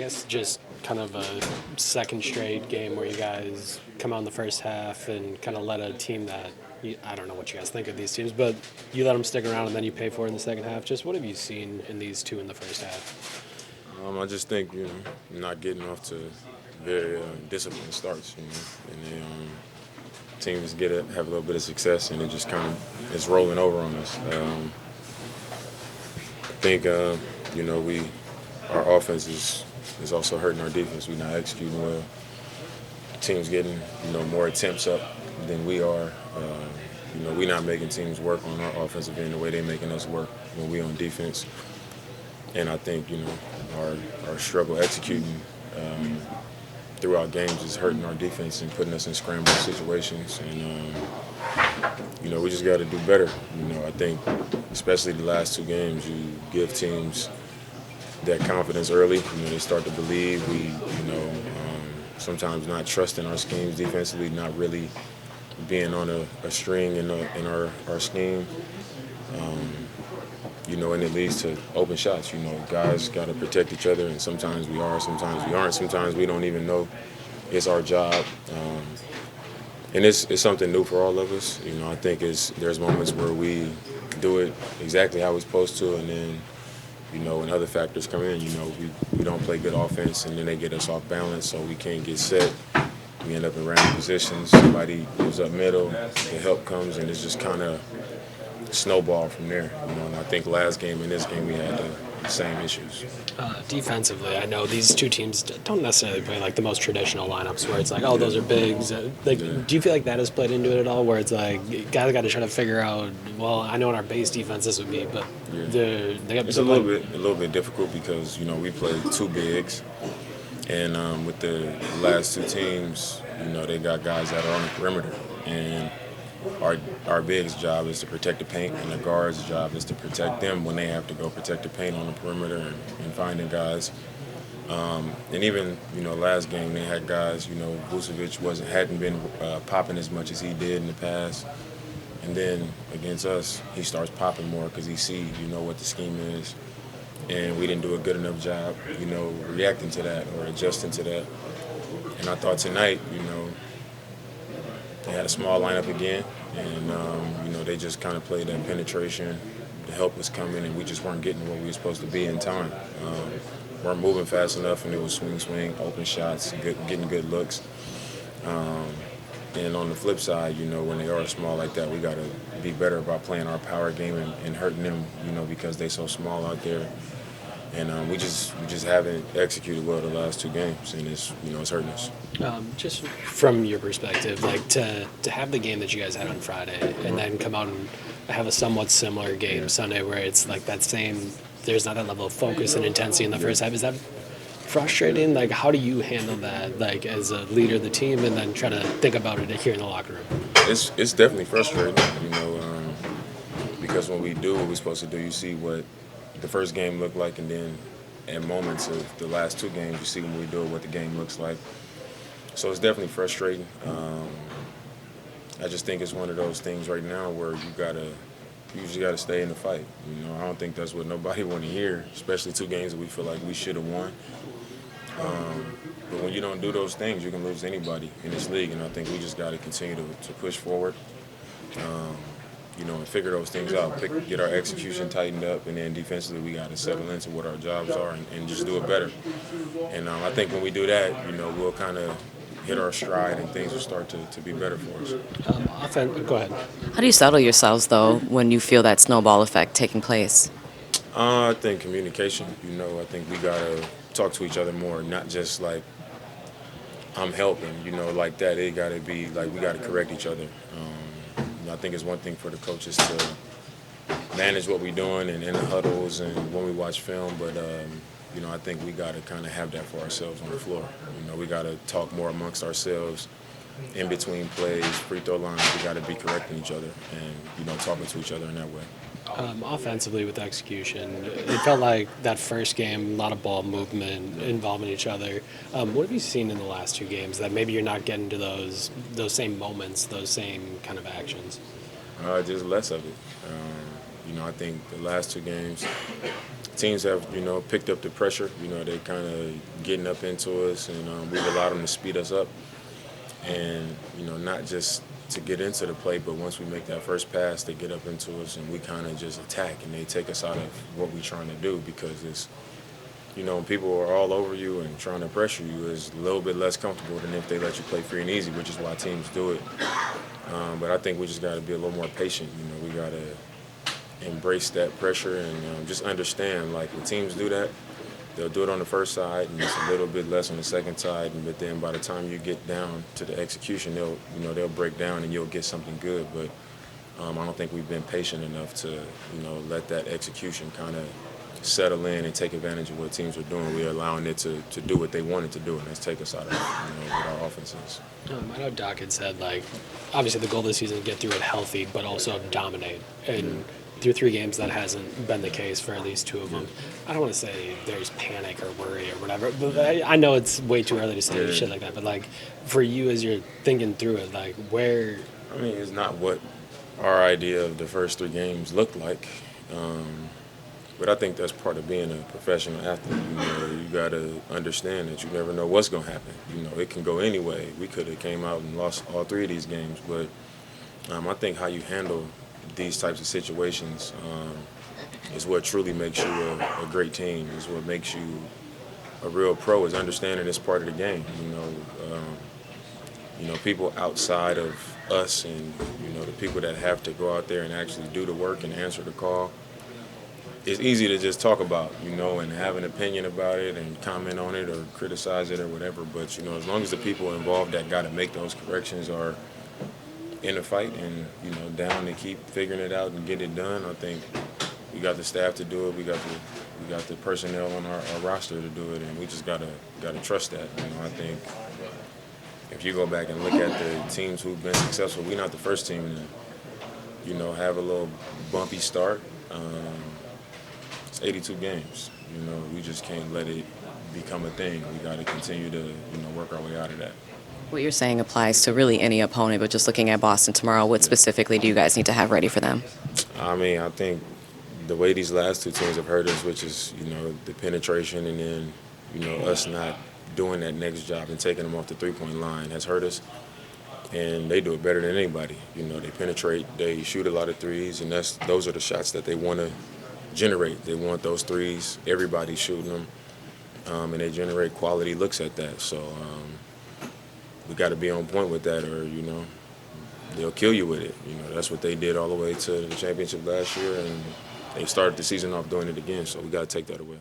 guess just kind of a second straight game where you guys come out in the first half and kind of let a team that I don't know what you guys think of these teams, but you let them stick around and then you pay for it in the second half. Just what have you seen in these two in the first half? I just think not getting off to very disciplined starts, and then teams have a little bit of success, and it just kind of is rolling over on us. I think our offense is also hurting our defense. We're not executing well. Teams getting more attempts up than we are. We're not making teams work on our offensive end the way they're making us work when we're on defense. And I think our struggle executing throughout games is hurting our defense and putting us in scramble situations. And we just got to do better. I think especially the last two games, you give teams that confidence early. They start to believe. We sometimes not trusting our schemes defensively, not really being on a string in our scheme. And it leads to open shots. Guys got to protect each other, and sometimes we are, sometimes we aren't, sometimes we don't even know it's our job. And it's something new for all of us. I think there's moments where we do it exactly how we're supposed to, and then, when other factors come in, we don't play good offense, and then they get us off balance, so we can't get set. We end up in random positions. Somebody moves up middle, the help comes, and it's just kind of snowball from there. And I think last game and this game we had the same issues. Defensively, I know these two teams don't necessarily play like the most traditional lineups where it's like, oh, those are bigs. Do you feel like that has played into it at all? Where it's like guys got to try to figure out. Well, I know in our base defense this would be, but they got. It's a little bit difficult because we play two bigs, and with the last two teams, they got guys that are on the perimeter, and our big's job is to protect the paint, and the guard's job is to protect them when they have to go protect the paint on the perimeter and finding guys. And even last game they had guys. Vucevic hadn't been popping as much as he did in the past, and then against us he starts popping more because he see what the scheme is, and we didn't do a good enough job reacting to that or adjusting to that. And I thought tonight they had a small lineup again, and they just kind of played that penetration. The help was coming, and we just weren't getting where we were supposed to be in time. Weren't moving fast enough, and it was swing, open shots, getting good looks. And on the flip side, when they are small like that, we got to be better about playing our power game and hurting them, because they're so small out there. And we just haven't executed well the last two games, and it's hurting us. Just from your perspective, like to have the game that you guys had on Friday, and then come out and have a somewhat similar game Sunday, where it's like that same. There's not that level of focus and intensity in the first half. Is that frustrating? Like, how do you handle that, like as a leader of the team, and then try to think about it here in the locker room? It's definitely frustrating, because when we do what we're supposed to do, you see what the first game looked like, and then at moments of the last two games, you see when we do it what the game looks like. So it's definitely frustrating. I just think it's one of those things right now where you just gotta stay in the fight. I don't think that's what nobody want to hear, especially two games that we feel like we should have won. But when you don't do those things, you can lose anybody in this league, and I think we just got to continue to push forward. And figure those things out, get our execution tightened up, and then defensively we got to settle into what our jobs are and just do it better. And I think when we do that, we'll kind of hit our stride and things will start to be better for us. Go ahead. How do you settle yourselves, though, when you feel that snowball effect taking place? I think communication. I think we got to talk to each other more, not just like I'm helping, like that. It got to be like we got to correct each other. I think it's one thing for the coaches to manage what we're doing and in the huddles and when we watch film, but I think we got to kind of have that for ourselves on the floor. We got to talk more amongst ourselves in between plays, free throw lines. We got to be correcting each other and talking to each other in that way. Offensively with execution, it felt like that first game, a lot of ball movement, involving each other. What have you seen in the last two games that maybe you're not getting to those same moments, those same kind of actions? Just less of it. I think the last 2 games, teams have, picked up the pressure. They kind of getting up into us, and we've allowed them to speed us up. And, not just to get into the play, but once we make that first pass, they get up into us, and we kind of just attack, and they take us out of what we're trying to do because it's, when people are all over you and trying to pressure you, it's a little bit less comfortable than if they let you play free and easy, which is why teams do it. But I think we just got to be a little more patient. We got to embrace that pressure and just understand, like, when teams do that, they'll do it on the first side and it's a little bit less on the second side. But then by the time you get down to the execution, they'll break down and you'll get something good. But I don't think we've been patient enough to, let that execution kind of settle in and take advantage of what teams are doing. We're allowing it to do what they wanted to do, and that's take us out of what our offense is. I know Doc had said, like, obviously the goal this season is to get through it healthy, but also dominate. And through 3 games, that hasn't been the case for at least 2 of them. I don't want to say there's panic or worry or whatever, but I know it's way too early to say shit like that. But, like, for you as you're thinking through it, like, where... I mean, it's not what our idea of the first 3 games looked like. But I think that's part of being a professional athlete. You got to understand that you never know what's going to happen. It can go any way. We could have came out and lost all 3 of these games. But I think how you handle these types of situations is what truly makes you a great team, is what makes you a real pro, is understanding it's part of the game. People outside of us and, the people that have to go out there and actually do the work and answer the call, it's easy to just talk about, and have an opinion about it and comment on it or criticize it or whatever. But, as long as the people involved that got to make those corrections are in a fight and, down to keep figuring it out and get it done, I think we got the staff to do it. We got the personnel on our roster to do it, and we just gotta trust that. I think if you go back and look at the teams who've been successful, we're not the first team to, have a little bumpy start. It's 82 games. We just can't let it become a thing. We got to continue to, work our way out of that. What you're saying applies to really any opponent, but just looking at Boston tomorrow, what specifically do you guys need to have ready for them? I mean, I think the way these last 2 teams have hurt us, which is, the penetration and then, us not doing that next job and taking them off the 3-point line has hurt us. And they do it better than anybody. They penetrate, they shoot a lot of threes, and those are the shots that they want to generate. They want those threes. Everybody's shooting them, and they generate quality looks at that. So we got to be on point with that, or they'll kill you with it. That's what they did all the way to the championship last year, and they started the season off doing it again. So we got to take that away.